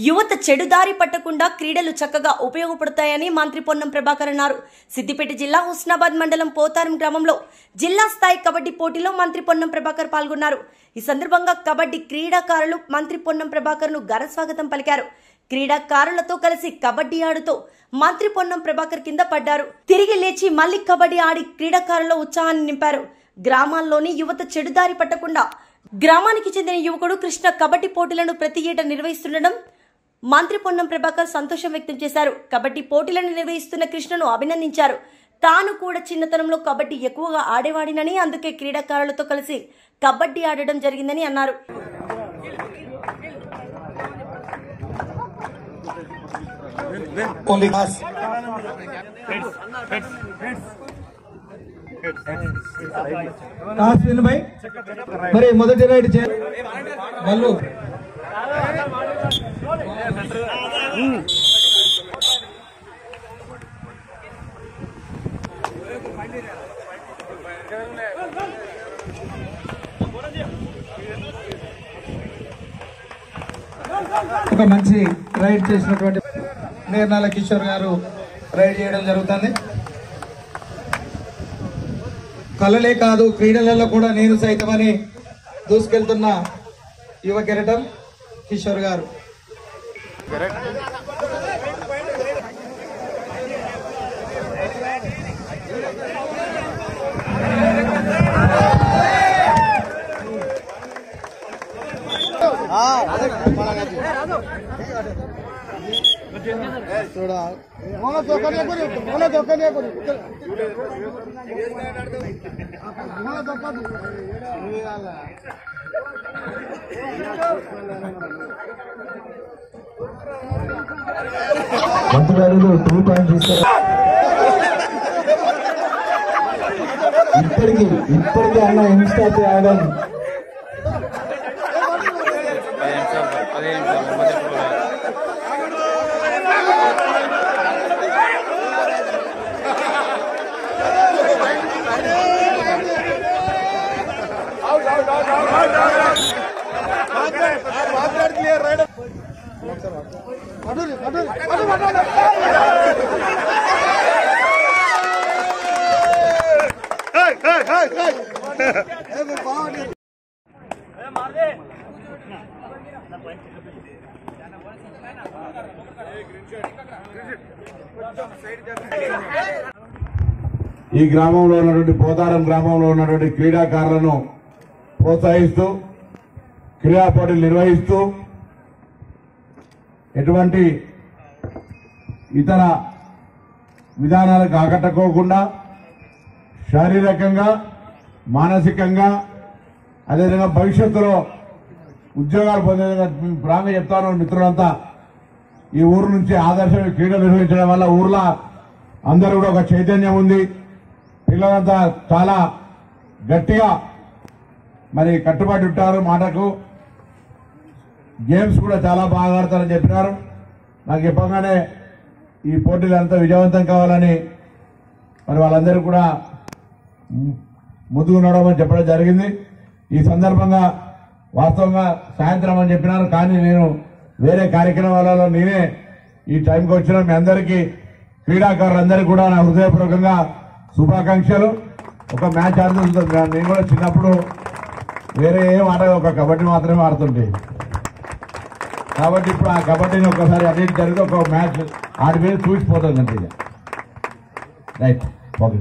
యువత చెడుదారి పట్టకుండా క్రీడలు చక్కగా ఉపయోగపడతాయని మంత్రి పొన్నం ప్రభాకర్ అన్నారు. సిద్దిపేట జిల్లా హుస్నాబాద్ మండలం పోతారం గ్రామంలో జిల్లా స్థాయి కబడ్డీ పోటీలో మంత్రి పొన్నం ప్రభాకర్ పాల్గొన్నారు. ఈ సందర్భంగా కబడ్డీ క్రీడాకారులు మంత్రి పొన్నం ప్రభాకర్ ను ఘన స్వాగతం పలికారు. క్రీడాకారులతో కలిసి కబడ్డీ ఆడుతూ మంత్రి పొన్నం ప్రభాకర్ కింద పడ్డారు. తిరిగి లేచి మళ్లీ కబడ్డీ ఆడి క్రీడాకారుల ఉత్సాహాన్ని నింపారు. గ్రామాల్లోని యువత చెడుదారి పట్టకుండా గ్రామానికి చెందిన యువకుడు కృష్ణ కబడ్డీ పోటీలను ప్రతి ఏటా నిర్వహిస్తుండడం మంత్రి పొన్నం ప్రభాకర్ సంతోషం వ్యక్తం చేశారు. కబడ్డీ పోటీలను నిర్వహిస్తున్న కృష్ణను అభినందించారు. తాను కూడా చిన్నతనంలో కబడ్డీ ఎక్కువగా ఆడేవాడినని, అందుకే క్రీడాకారులతో కలిసి కబడ్డీ ఆడడం జరిగిందని అన్నారు. మరి మొదటి రైడ్ వాళ్ళు ఒక మంచి రైడ్ చేసినటువంటి నిర్నాల కిషోర్ గారు రైడ్ చేయడం జరుగుతుంది. కళలే కాదు క్రీడలలో కూడా నేను సైతమని దూసుకెళ్తున్న యువ కెరటం కిషోర్ గారు. ఇప్పటికీ అన్న ఇన్స్టా చేయడం ఈ గ్రామంలో ఉన్నటువంటి పోతారం గ్రామంలో ఉన్నటువంటి క్రీడాకారులను ప్రోత్సహిస్తూ క్రీడా పోటీలు నిర్వహిస్తూ ఎటువంటి ఇతర విధానాలకు ఆకట్టుకోకుండా శారీరకంగా మానసికంగా అదేవిధంగా భవిష్యత్తులో ఉద్యోగాలు పొందే విధంగా ప్రాంగ చెప్తాను. మిత్రులంతా ఈ ఊరు నుంచి ఆదర్శ క్రీడలు నిర్వహించడం వల్ల ఊర్లో అందరూ కూడా ఒక చైతన్యం ఉంది. పిల్లలంతా చాలా గట్టిగా మరి కట్టుబడి ఉంటారు. మాటకు గేమ్స్ కూడా చాలా బాగా ఆడతారని చెప్పినారు. నాకు చెప్పగానే ఈ పోటీలు అంతా విజయవంతం కావాలని మరి వాళ్ళందరూ కూడా ముందుకు నడవమని చెప్పడం జరిగింది. ఈ సందర్భంగా వాస్తవంగా సాయంత్రం అని చెప్పినారు, కానీ నేను వేరే కార్యక్రమాలలో నేనే ఈ టైంకి వచ్చిన మీ అందరికీ క్రీడాకారులందరికీ కూడా నా హృదయపూర్వకంగా శుభాకాంక్షలు. ఒక మ్యాచ్ ఆడుతుంటుంది. నేను కూడా చిన్నప్పుడు వేరే ఏం ఆట ఒక కబడ్డీ మాత్రమే ఆడుతుంటే, కాబట్టి ఇప్పుడు ఆ కబడ్డీని ఒకసారి అన్నిటి జరిగితే ఒక మ్యాచ్ ఆడిపోయి చూసిపోతుంది అంతే. Right okay.